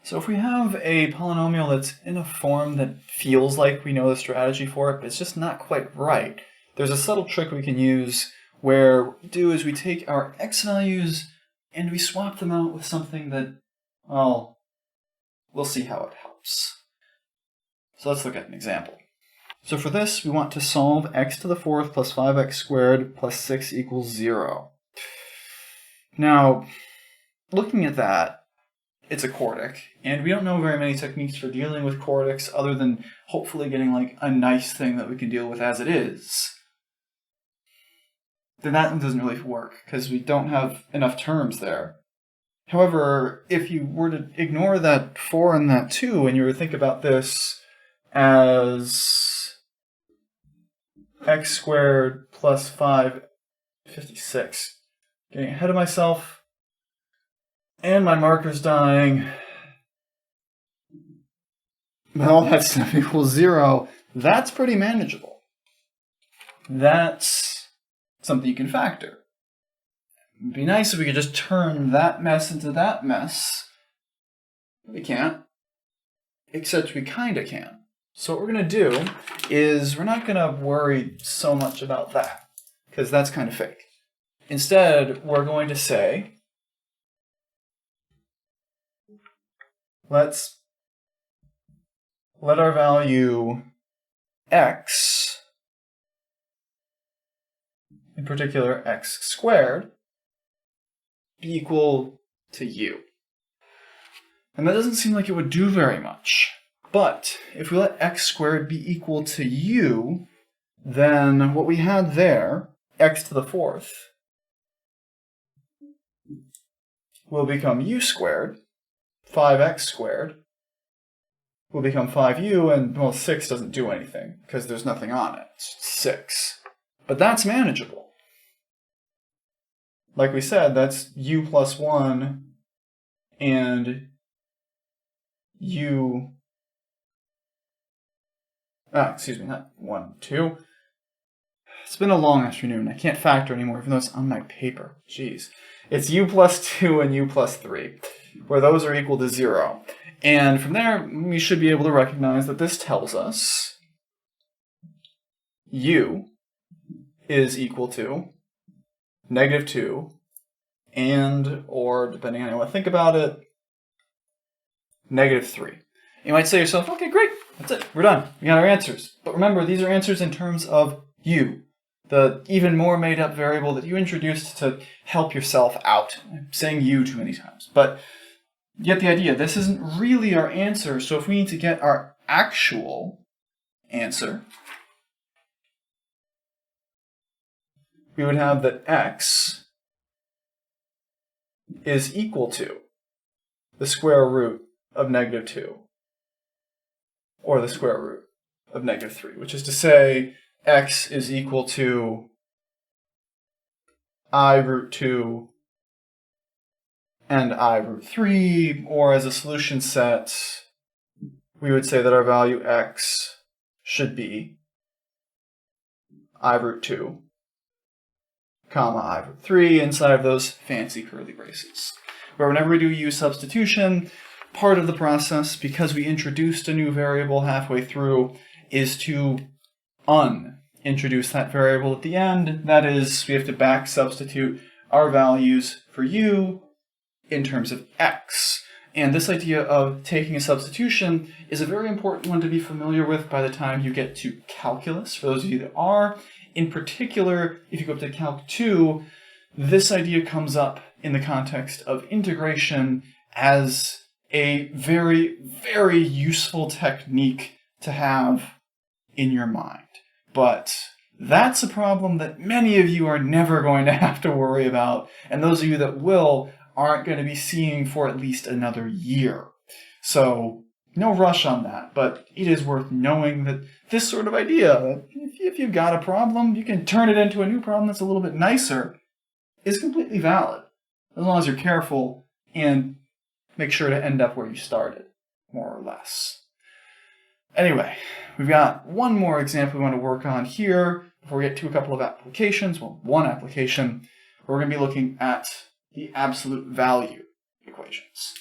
So if we have a polynomial that's in a form that feels like we know the strategy for it, but it's just not quite right, there's a subtle trick we can use where what we do is we take our x values and we swap them out with something that, well, we'll see how it helps. So let's look at an example. So for this, we want to solve x to the fourth plus 5x squared plus 6 equals 0. Now, looking at that, it's a quartic, and we don't know very many techniques for dealing with quartics other than hopefully getting like a nice thing that we can deal with as it is. Then that one doesn't really work because we don't have enough terms there. However, if you were to ignore that 4 and that 2 and you were to think about this as x squared plus 556, getting ahead of myself, and my marker's dying. Well, that stuff equals 0. That's pretty manageable. That's something you can factor. It'd be nice if we could just turn that mess into that mess. We can't. Except we kinda can. So what we're gonna do is we're not gonna worry so much about that, because that's kind of fake. Instead, we're going to say, let our value x, in particular x squared, be equal to u. And that doesn't seem like it would do very much. But if we let x squared be equal to u, then what we had there, x to the fourth, will become u squared. 5x squared will become 5u, and, well, 6 doesn't do anything because there's nothing on it. It's 6. But that's manageable. Like we said, that's u plus 1 and u... excuse me, not 1, 2. It's been a long afternoon. I can't factor anymore, even though it's on my paper. Jeez. It's u plus 2 and u plus 3, where those are equal to 0. And from there, we should be able to recognize that this tells us u is equal to -2 and, or depending on how you want to think about it, -3. You might say to yourself, okay, great, that's it, we're done, we got our answers. But remember, these are answers in terms of u, the even more made up variable that you introduced to help yourself out. I'm saying u too many times, but you get the idea. This isn't really our answer, so if we need to get our actual answer, we would have that x is equal to the square root of -2, or the square root of -3, which is to say x is equal to I root 2 and I root 3, or as a solution set, we would say that our value x should be I root 2, comma I root 3, inside of those fancy curly braces. Where whenever we do u substitution, part of the process, because we introduced a new variable halfway through, is to unintroduce that variable at the end. That is, we have to back substitute our values for u in terms of x. And this idea of taking a substitution is a very important one to be familiar with by the time you get to calculus, for those of you that are. In particular, if you go up to Calc 2, this idea comes up in the context of integration as a very, very useful technique to have in your mind. But that's a problem that many of you are never going to have to worry about, and those of you that will aren't going to be seeing for at least another year. So no rush on that, but it is worth knowing that this sort of idea, that if you've got a problem, you can turn it into a new problem that's a little bit nicer, is completely valid, as long as you're careful and make sure to end up where you started, more or less. Anyway, we've got one more example we want to work on here before we get to a couple of applications. Well, one application. We're going to be looking at the absolute value equations.